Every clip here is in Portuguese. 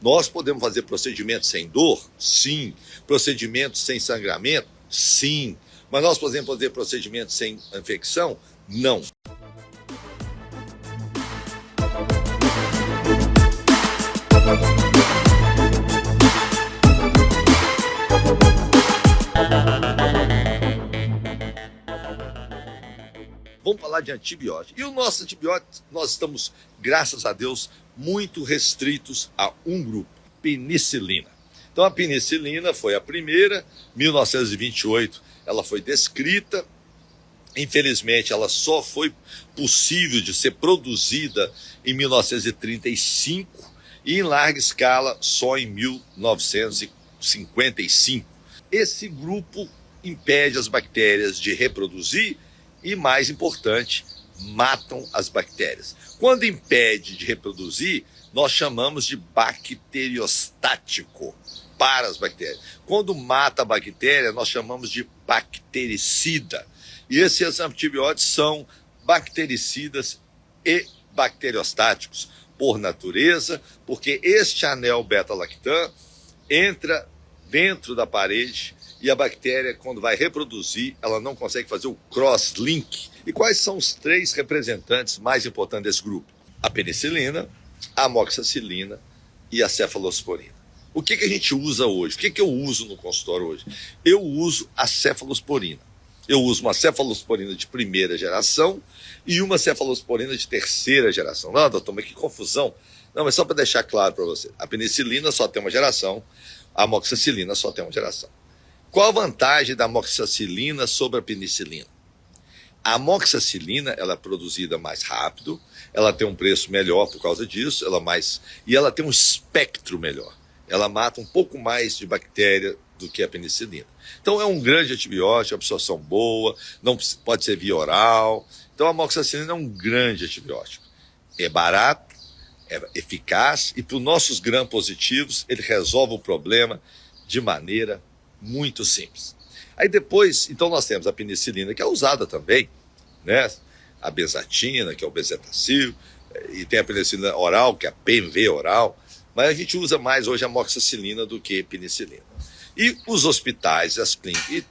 Nós podemos fazer procedimentos sem dor? Sim. Procedimentos sem sangramento? Sim. Mas nós podemos fazer procedimentos sem infecção? Não. Vamos falar de antibiótico. E o nosso antibiótico, nós estamos, graças a Deus, muito restritos a um grupo, penicilina. Então a penicilina foi a primeira, 1928 ela foi descrita, infelizmente ela só foi possível de ser produzida em 1935 e em larga escala só em 1955. Esse grupo impede as bactérias de reproduzir e, mais importante, matam as bactérias. Quando impede de reproduzir, nós chamamos de bacteriostático para as bactérias. Quando mata a bactéria, nós chamamos de bactericida. E esses antibióticos são bactericidas e bacteriostáticos por natureza, porque este anel beta-lactam entra dentro da parede e a bactéria, quando vai reproduzir, ela não consegue fazer o cross-link. E quais são os três representantes mais importantes desse grupo? A penicilina, a amoxicilina e a cefalosporina. O que a gente usa hoje? O que eu uso no consultório hoje? Eu uso a cefalosporina. Eu uso uma cefalosporina de primeira geração e uma cefalosporina de terceira geração. Não, doutor, mas que confusão. Não, mas só para deixar claro para você. A penicilina só tem uma geração, a amoxicilina só tem uma geração. Qual a vantagem da amoxicilina sobre a penicilina? A amoxicilina ela é produzida mais rápido, ela tem um preço melhor por causa disso, e ela tem um espectro melhor. Ela mata um pouco mais de bactéria do que a penicilina. Então é um grande antibiótico, absorção boa, não pode ser via oral. Então a amoxicilina é um grande antibiótico. É barato, é eficaz e para os nossos gram-positivos ele resolve o problema de maneira muito simples. Aí depois, então nós temos a penicilina, que é usada também, né? A benzatina, que é o benzetacil, e tem a penicilina oral, que é a PMV oral, mas a gente usa mais hoje a amoxicilina do que a penicilina. E os hospitais, as clínicas,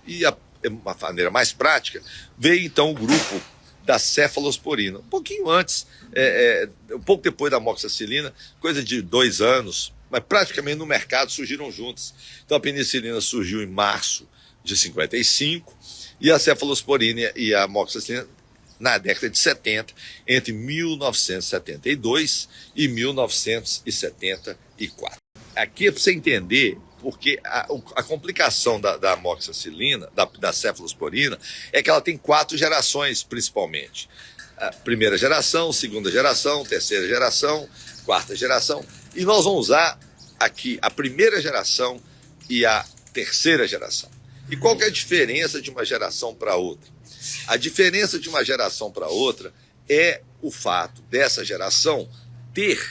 uma maneira mais prática, veio então o grupo da cefalosporina. Um pouquinho antes, um pouco depois da amoxicilina, coisa de 2 anos, mas praticamente no mercado surgiram juntas. Então a penicilina surgiu em março de 55 e a cefalosporina e a amoxicilina na década de 70, entre 1972 e 1974. Aqui é para você entender, porque a complicação da amoxicilina, da cefalosporina, é que ela tem 4 gerações principalmente. A primeira geração, segunda geração, terceira geração, quarta geração. E nós vamos usar aqui a primeira geração e a terceira geração. E qual que é a diferença de uma geração para outra? A diferença de uma geração para outra é o fato dessa geração ter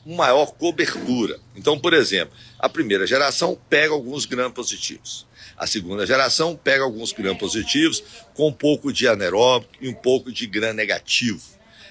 uma maior cobertura. Então, por exemplo, a primeira geração pega alguns gram-positivos. A segunda geração pega alguns gram-positivos com um pouco de anaeróbico e um pouco de gram-negativo.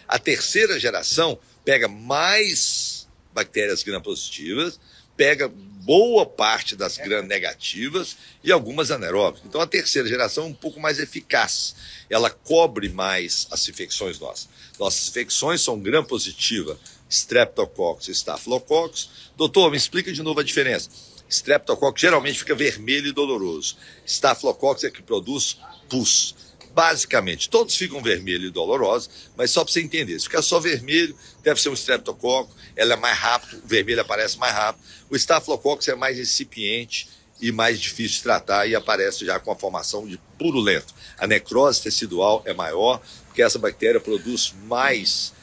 A terceira geração pega mais bactérias gram-positivas, pega boa parte das gram-negativas e algumas anaeróbicas. Então a terceira geração é um pouco mais eficaz. Ela cobre mais as infecções nossas. Nossas infecções são gram-positiva, Streptococcus e Staphylococcus. Doutor, me explica de novo a diferença. Streptococcus geralmente fica vermelho e doloroso. Staphylococcus é que produz pus. Basicamente, todos ficam vermelhos e dolorosos, mas só para você entender, se ficar só vermelho, deve ser um streptococcus, ela é mais rápido, o vermelho aparece mais rápido. O Staphylococcus é mais incipiente e mais difícil de tratar e aparece já com a formação de purulento. A necrose tecidual é maior, porque essa bactéria produz mais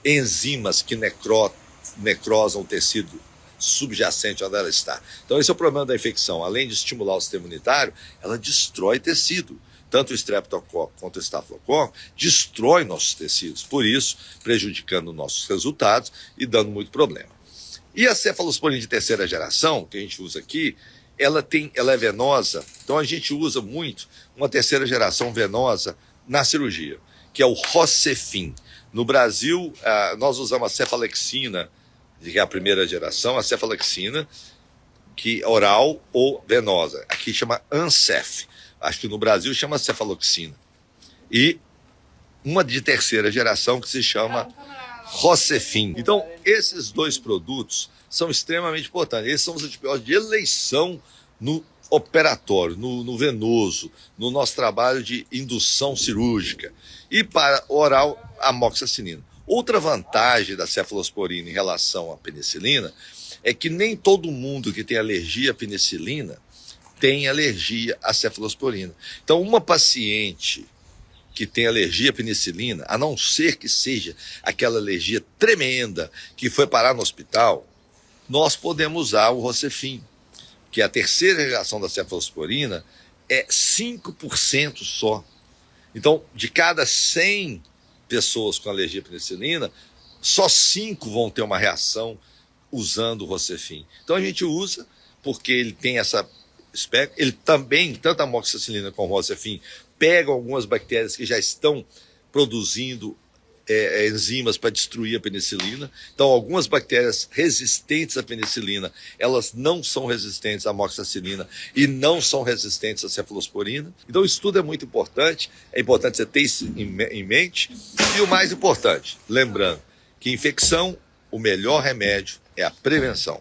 enzimas que necrosam o tecido subjacente onde ela está. Então esse é o problema da infecção. Além de estimular o sistema imunitário, ela destrói tecido. Tanto o Streptococcus quanto o Staphylococcus destrói nossos tecidos, por isso prejudicando nossos resultados e dando muito problema. E a cefalosporina de terceira geração, que a gente usa aqui, ela é venosa, então a gente usa muito uma terceira geração venosa na cirurgia, que é o Rocefin. No Brasil, nós usamos a cefalexina que é a primeira geração, a cefalexina, que oral ou venosa. Aqui chama Ancef. Acho que no Brasil chama cefaloxina. E uma de terceira geração que se chama Rocefin. Então, esses dois produtos são extremamente importantes. Esses são os antibióticos de eleição no operatório, no venoso, no nosso trabalho de indução cirúrgica. E para oral, a amoxicilina. Outra vantagem da cefalosporina em relação à penicilina é que nem todo mundo que tem alergia à penicilina tem alergia à cefalosporina. Então, uma paciente que tem alergia à penicilina, a não ser que seja aquela alergia tremenda que foi parar no hospital, nós podemos usar o Rocefin, que é a terceira geração da cefalosporina, é 5% só. Então, de cada 100 pessoas com alergia à penicilina, só 5 vão ter uma reação usando o Rocefin. Então a gente usa porque ele tem essa espectro, ele também, tanto a amoxicilina como o Rocefin, pega algumas bactérias que já estão produzindo enzimas para destruir a penicilina. Então, algumas bactérias resistentes à penicilina, elas não são resistentes à amoxicilina e não são resistentes à cefalosporina. Então, o estudo é muito importante, é importante você ter isso em mente. E o mais importante, lembrando que infecção, o melhor remédio é a prevenção.